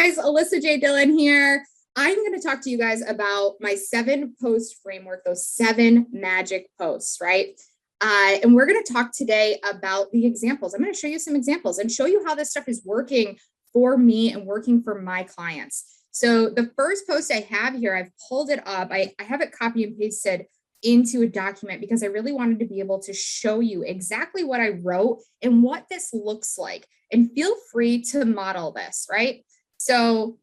guys, Alyssa J. Dillon here. I'm going to talk to you guys about my 7-post framework, those 7 magic posts, right? And we're going to talk today about the examples. I'm going to show you some examples and show you how this stuff is working for me and working for my clients. So the first post I have here, I've pulled it up. I have it copy and pasted into a document because I really wanted to be able to show you exactly what I wrote and what this looks like. And feel free to model this, right? So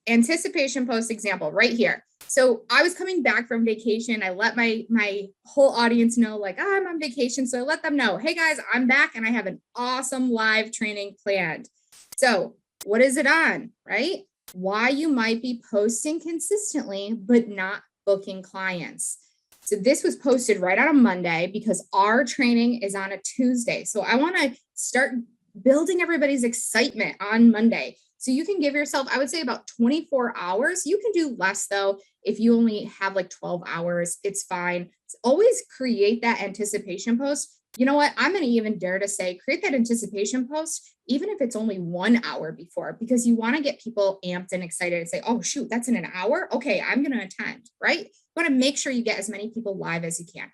anticipation post example right here. So I was coming back from vacation. I let my whole audience know, like, oh, I'm on vacation. So I let them know, hey guys, I'm back and I have an awesome live training planned. So what is it on, right? Why you might be posting consistently, but not booking clients. So this was posted right on a Monday because our training is on a Tuesday. So I want to start building everybody's excitement on Monday. So you can give yourself, I would say, about 24 hours. You can do less though. If you only have like 12 hours, it's fine. Always create that anticipation post. You know what? I'm going to even dare to say, create that anticipation post, even if it's only 1 hour before, because you want to get people amped and excited and say, oh, shoot, that's in an hour. Okay, I'm going to attend, right? You want to make sure you get as many people live as you can.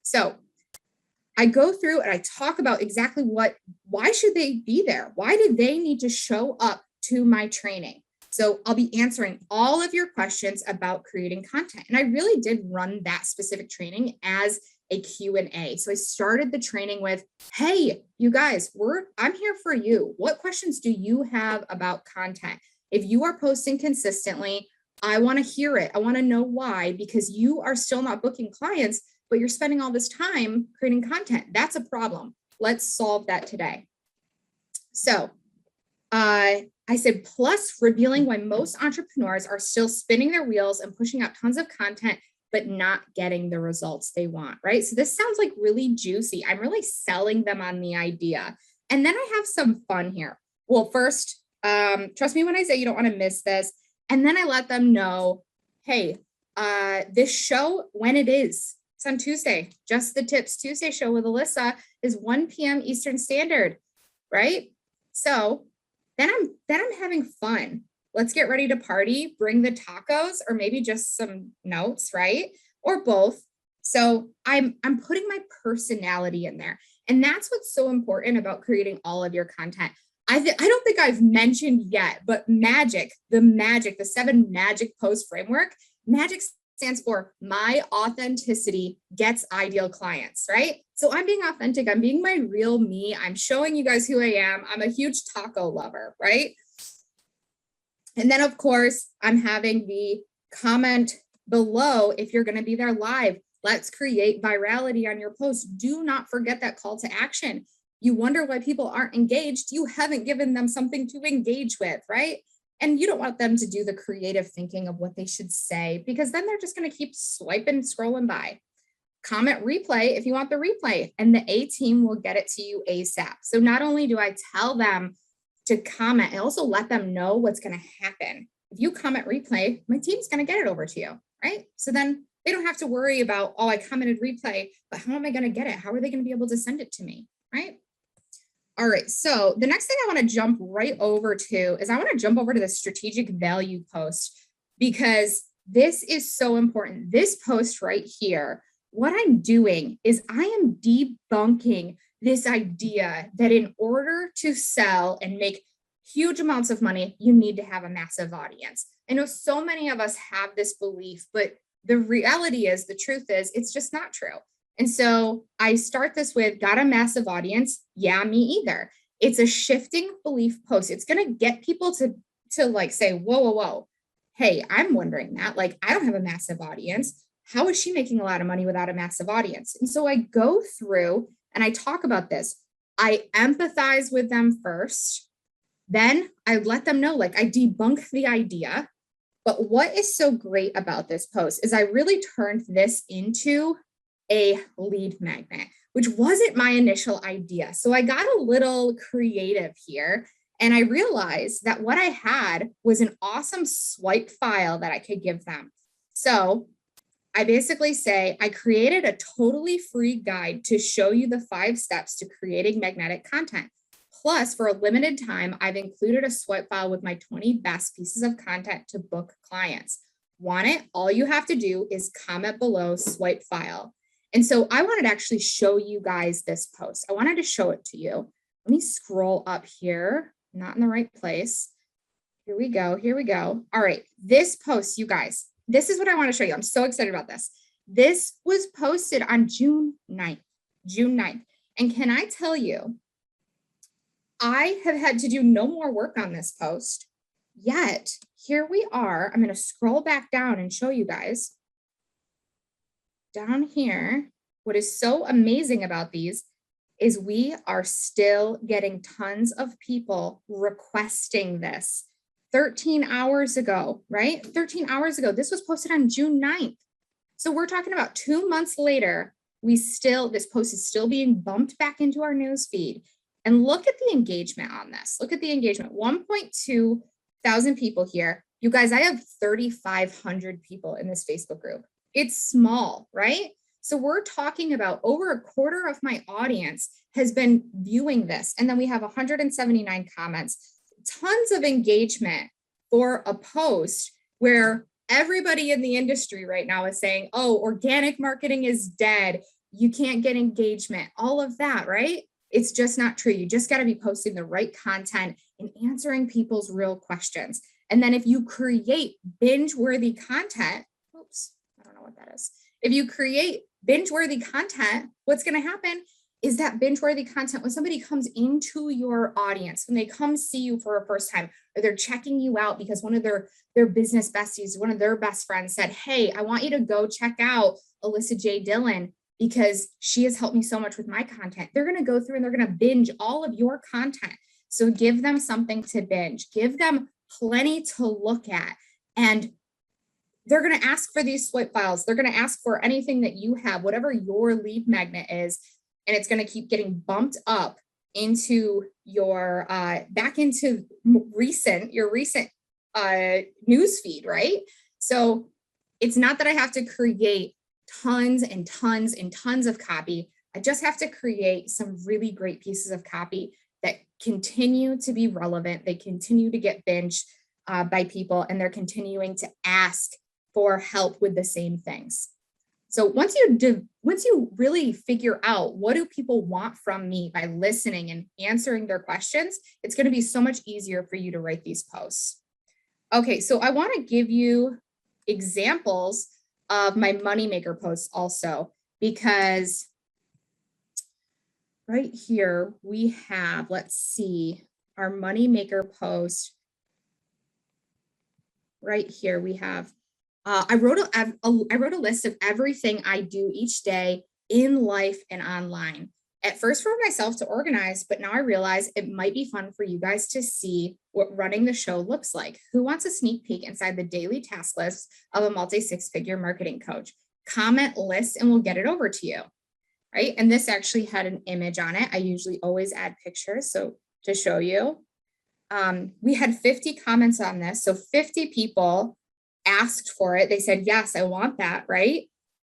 So I go through and I talk about exactly why should they be there? Why did they need to show up to my training? So I'll be answering all of your questions about creating content. And I really did run that specific training as a Q&A. So I started the training with, hey, you guys, I'm here for you. What questions do you have about content? If you are posting consistently, I want to hear it. I want to know why, because you are still not booking clients, but you're spending all this time creating content. That's a problem. Let's solve that today. So I said, plus revealing why most entrepreneurs are still spinning their wheels and pushing out tons of content, but not getting the results they want, right? So this sounds like really juicy. I'm really selling them on the idea. And then I have some fun here. Well, first, trust me when I say you don't want to miss this. And then I let them know, hey, this show, when it is, it's on Tuesday. Just the Tips Tuesday show with Alyssa is 1 p.m. Eastern Standard, right? So then I'm having fun. Let's get ready to party, bring the tacos, or maybe just some notes, right? Or both. So I'm putting my personality in there. And that's what's so important about creating all of your content. I don't think I've mentioned yet, but the 7 magic post framework, magic stands for my authenticity gets ideal clients, right? So I'm being authentic. I'm being my real me. I'm showing you guys who I am. I'm a huge taco lover, right? And then, of course, I'm having the comment below if you're going to be there live. Let's create virality on your post. Do not forget that call to action. You wonder why people aren't engaged. You haven't given them something to engage with, right? And you don't want them to do the creative thinking of what they should say, because then they're just going to keep swiping, scrolling by. Comment replay if you want the replay, and the A team will get it to you ASAP. So not only do I tell them to comment, I also let them know what's going to happen. If you comment replay, my team's going to get it over to you, right? So then they don't have to worry about, oh, I commented replay, but how am I going to get it? How are they going to be able to send it to me, right? All right, so the next thing I want to jump right over to is I want to jump over to the strategic value post, because this is so important. This post right here, what I'm doing is I am debunking this idea that in order to sell and make huge amounts of money, you need to have a massive audience. I know so many of us have this belief, but the reality is, the truth is, it's just not true. And so I start this with, got a massive audience? Yeah, me either. It's a shifting belief post. It's going to get people to like say, whoa. Hey, I'm wondering that. Like, I don't have a massive audience. How is she making a lot of money without a massive audience? And so I go through and I talk about this. I empathize with them first. Then I let them know, like, I debunk the idea. But what is so great about this post is I really turned this into a lead magnet, which wasn't my initial idea. So I got a little creative here, and I realized that what I had was an awesome swipe file that I could give them. So I basically say, I created a totally free guide to show you the 5 steps to creating magnetic content. Plus, for a limited time, I've included a swipe file with my 20 best pieces of content to book clients. Want it? All you have to do is comment below, swipe file. And so I wanted to actually show you guys this post. I wanted to show it to you. Let me scroll up here, not in the right place. Here we go. Here we go. All right. This post, you guys, this is what I want to show you. I'm so excited about this. This was posted on June 9th. June 9th. And can I tell you, I have had to do no more work on this post, yet here we are. I'm going to scroll back down and show you guys. Down here, what is so amazing about these is we are still getting tons of people requesting this. 13 hours ago, right? 13 hours ago, this was posted on June 9th. So we're talking about 2 months later, this post is still being bumped back into our news feed. And look at the engagement on this. Look at the engagement, 1.2 thousand people here. You guys, I have 3,500 people in this Facebook group. It's small, right? So we're talking about over a quarter of my audience has been viewing this. And then we have 179 comments, tons of engagement for a post where everybody in the industry right now is saying, oh, organic marketing is dead. You can't get engagement, all of that, right? It's just not true. You just got to be posting the right content and answering people's real questions. And then if you create binge-worthy content, oops, I don't know what that is. If you create binge-worthy content, what's going to happen is that binge-worthy content, when somebody comes into your audience, when they come see you for a first time, or they're checking you out because one of their business besties, one of their best friends said, hey, I want you to go check out Alyssa J. Dillon because she has helped me so much with my content. They're going to go through and they're going to binge all of your content. So give them something to binge, give them plenty to look at. And they're going to ask for these swipe files. They're going to ask for anything that you have, whatever your lead magnet is. And it's going to keep getting bumped up into your, back into your recent news feed, right? So it's not that I have to create tons and tons and tons of copy. I just have to create some really great pieces of copy that continue to be relevant. They continue to get binged by people, and they're continuing to ask for help with the same things. So once you really figure out what do people want from me by listening and answering their questions, it's going to be so much easier for you to write these posts. Okay, so I want to give you examples of my moneymaker posts also, because right here we have, let's see, our moneymaker post. Right here we have, I wrote a list of everything I do each day in life and online. At first for myself to organize, but now I realize it might be fun for you guys to see what running the show looks like. Who wants a sneak peek inside the daily task list of a multi-six-figure marketing coach? Comment list and we'll get it over to you, right? And this actually had an image on it. I usually always add pictures, so to show you. We had 50 comments on this, so 50 people asked for it. They said, yes, I want that, right?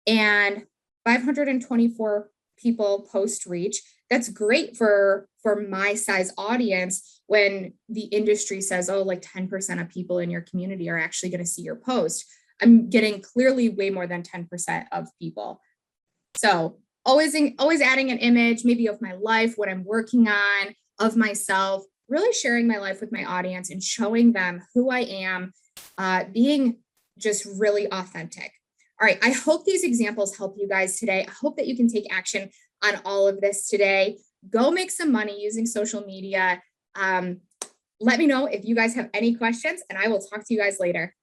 And 524 people post reach. That's great for my size audience when the industry says, oh, like 10% of people in your community are actually going to see your post. I'm getting clearly way more than 10% of people. So always adding an image, maybe of my life, what I'm working on, of myself, really sharing my life with my audience and showing them who I am, being just really authentic. All right, I hope these examples help you guys today. I hope that you can take action on all of this today. Go make some money using social media. Let me know if you guys have any questions, and I will talk to you guys later.